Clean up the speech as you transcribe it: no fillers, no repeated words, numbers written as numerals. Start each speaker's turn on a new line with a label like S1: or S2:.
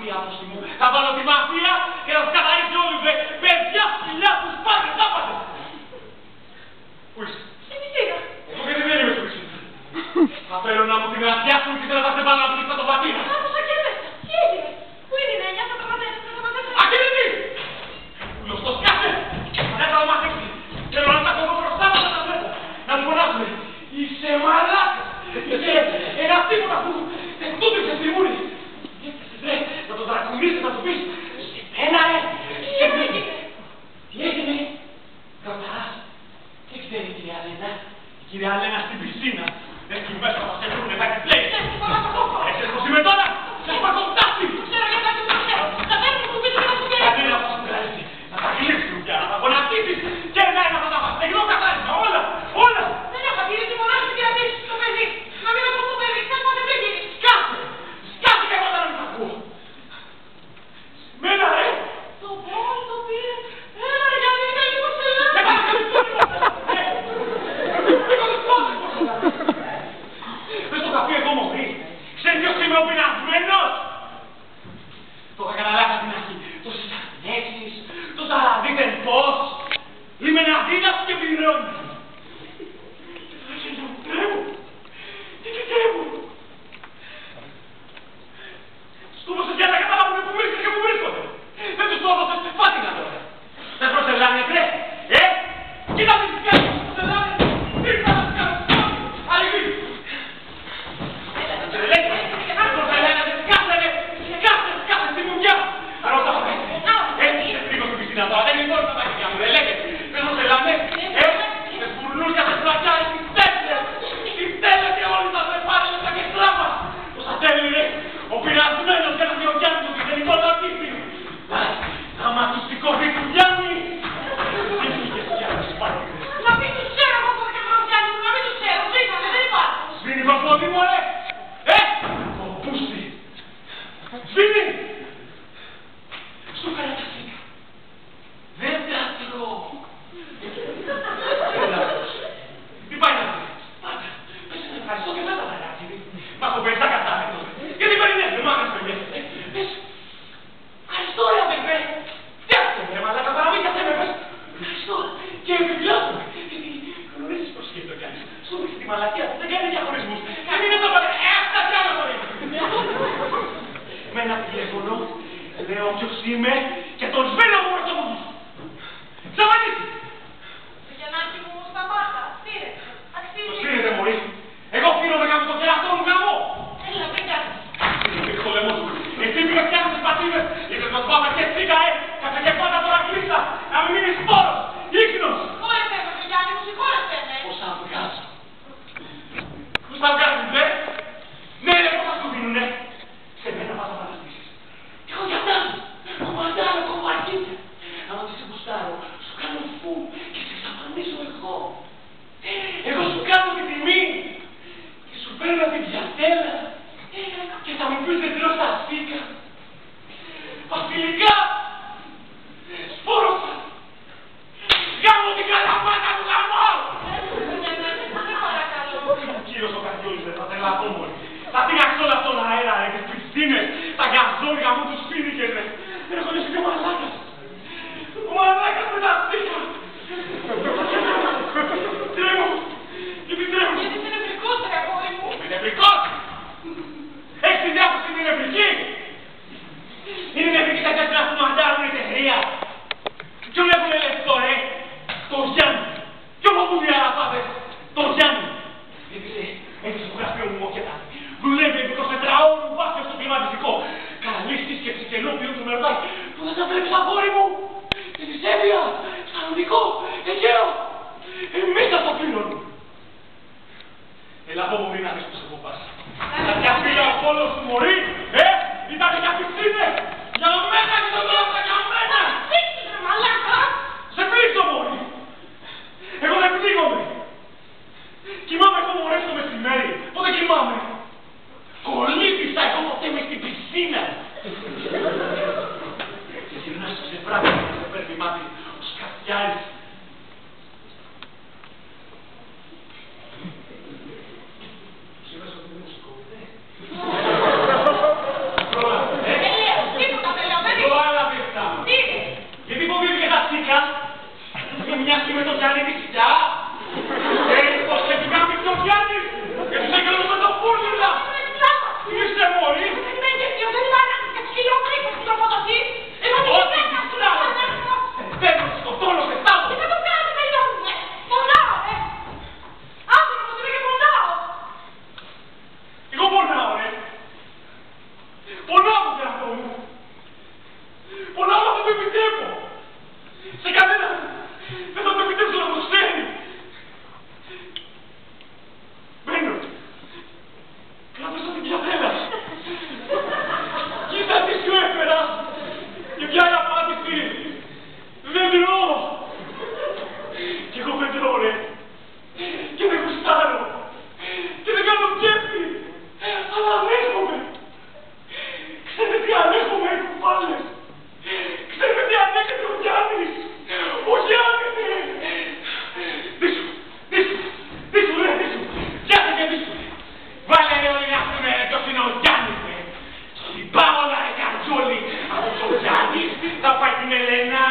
S1: μαφία, άπροστη μου. Θα βάλω τη μαφία και θα σκαταρίσει όλους, ρε. Παιδιά, φιλιά, τους πάτε, τα πάτε. Πού είσαι?
S2: Στην πισίνα.
S1: Εγώ γιατί δεν είμαι στο πισίνα. Θα θέλω να μου την αδειάσουν και να τα πάνω να μου το πατήρα.
S2: Άκουσα και μέσα. Τι έγινε? Πού είναι η Νένια, θα σταματήσει.
S1: Ακίνητη! Γνωστός κάθε! Δεν θα το μαθήσει. Θέλω να τα κόβω μπροστά μου τα μέσα. Να μου φωνάσουνε. Είσαι μαλάκα! Είσαι ένα τίποτα που του τρίξε στη μούρη. Να το δρακουνίσεις, να του πεις. Σε μένα, τι έγινε? Ρωτάς. Τι ξέρει η κυρία Λένα? Η κυρία Λένα στην πισίνα. Εκεί μέσα θα σε βρούνε, θα ξεπλέει. Έχεις πως είμαι τώρα? Σε σπάσω φτάσει!
S2: Ξέρω για κάτι που ξέρω. Θα φέρνει που πείτε και να σου πει.
S1: Κανένα θα σου πειράζει. Να τα κλείσεις πια, να τα γονατίσεις και εμένα θα τα πας. Εγγνώ κατάρισμα, όλα, όλα.
S2: Δεν έχω αντίρρηση, μονάχα την κρατήσεις στο παιδί. Να μην ακούς το παιδί, ξέρεις πότε πήγε.
S1: Σκάσε! Σκάσε και εγώ να μην τα ακούω. Μένα, ρε!
S2: Το πόλ το πήρε. Έλα ρε, γιατί είναι λίγο ψηλά.
S1: Δεν πάνε καμία τίποτα. Εγώ δεν πάω. Δεν το είχα πει εγώ μωρή. Ξέρεις ποιος είμαι ο πεινασμένος? Το είχα καταλάβει στην αρχή. Τόσες αρνέσεις, τόσα δείτε πώς. Είμαι ένα δίδας και πληρώνω. Τρέμω. Τι τρέμω. Σκούμπωσες για να καταλάβουν που βρίσκεις και που βρίσκονται. Δεν τους το έδωσες φάτινα τώρα. Δεν προσελάνε, κρέ. Κοίτα τι κάνεις, προσελάνε. Τι θα σας κάνω, αλληλή. Δεν τρελαίνεις. Δεν προσελάνε, σκάσε στη μουγιά. Ρώτα, έτσι σε φρίγω στην πισίνα τώρα. Δεν είναι τα μαγικά μου, δεν λέγεται. Δεν προσελάνε. Σε φουρνούζια, σε φλακιάρες, τις τέλες και όλοι θα σε πάρουν στα κεστράμα. Τόσα τέλει, ρε. Ο πειρασμένος για τον Γεωργιάννη του τυχερικό λατήφι. Άμα του σηκωθεί του Γιάννη. Τι πήγες κι άλλες πάτρες.
S2: Να μην τους ξέρω εγώ το Γεωργιάννη μου, να μην τους ξέρω. Σβήνανε, δεν υπάρχουν.
S1: Σβήνει το πόδι μου, ρε. Το πούστη. Σβήνει. Στο καρατασίκα. Δεν τα τρώω. Τι πάει να πει. Πάντα. Πες να ευχαριστώ και δεν τα παράξει. Μα το πες τα κατάμετρο. Γιατί περιμένετε, μάγας περιμένετε. Πες. Ευχαριστώ ρε αδερφέ. Φτιάξτε με ρε μαλάκα, παραμύθιασέ με πες. Ευχαριστώ. Και επιπλέον. Γιατί γνωρίζεις πως σκέφτω κι άλλες. Σου πεις τη μαλακία του, δεν κάνει διαχωρισμούς. Και μην είναι το πατέρα. Αυτά κι άλλο το είναι. Με ένα τηλέφωνο, λέω ποιος είμαι και τον σβήνω από μπροστά μου. Σταματήσει.
S2: Το Γιαννάκη μου στα μάχα, στήρεψε.
S1: Το
S2: Αξίζει.
S1: στείλετε μωρή. Εγώ φύρομαι κάτω στο κερατό μου γαμό.
S2: Έλα, μην κάνεις.
S1: Ρίξε το λαιμό του. Εσύ πήγα φτιάχνω τις πατίνες. Είπες μας πάμε και σίκα, Κάτσε και πάντα τώρα κλείστα. Να μην μείνεις σπόρος. Ίχνος.
S2: Συγχώρεσέ με, Γιάννη μου, συγχώρεσέ με.
S1: Πώς θα βγάζω. Πώς θα βγάζεις, ναι. Ναι, πώς θα σου δίνουνε. Σε μένα vas να φανταστήσεις. Εγώ για αυτά. Κομμαντάρω, κομμαρτίτια. Άμα τη σε γουστάρω, σου κάνω φου και σε εξαφανίζω εγώ. Εγώ σου κάνω την τιμή. Και σου παίρνω την πιατέλα. Και θα μου πεις δεν τρώω στα σφίκα. Βασιλικά. Σπόρωσα. Γάμω την καλαμάτα του γαμώ. Κύριος ο καρδιόλης δεν θα τρελαθώ μόλι. Θα τίναξω όλα στον αέρα ρε και τις πισίνες. Τα γαζόρια μου τους φίνικες ρε. Δεν έχω λες και ο μαλάκας. Ο μαλάκας με τα σφίκα. Τρέμω. Γιατί τρέμω.
S2: Γιατί είσαι νευρικός ρε αγόρι μου.
S1: Είμαι νευρικός. Έχεις τη διάποση είναι νευρική. Είναι νευρική τα κάστρα που μαντάρουν η εταιρεία. Ποιον έχουνε λεφτό ρε. Το Γιάννη. Ποιον μου πούν οι Αραπάδες. Το Γιάννη. Έχεις στο γραφείο μου μόκετα. Δουλεύει επί 24 ώρου βάθιο στο κλιματιστικό. Καλή σύσκεψη και ενώπιον του με ρωτάει. Πού δεν τα βλέπεις αγόρι μου. Στην Ισέβεια. Σαλονικό. Αιγαίο. Εμείς θα το πληρώνουμε. Έλα από μου μην δεις πως εγώ πας. Θα διαφέρει ο πόλος του μωρή. Ήτανε για πισίνες. Για μένα και τον λόγο για μένα.
S2: Φίξεις ρε μαλάκα.
S1: Σε πλήξω μωρή. Εγώ δεν πνίγομαι. Κοιμάμαι εγώ μωρέ στο μεσημέρι. Πότε κοιμάμαι. Κολύμπησα εγώ ποτέ μες στην πισίνα. Και γυρνάς σε βράδυ και σε παίρνει μάτι ο σκαφτιάρης. Σήμερα στο μουσικό, ναι. Θα πάει την Ελένα.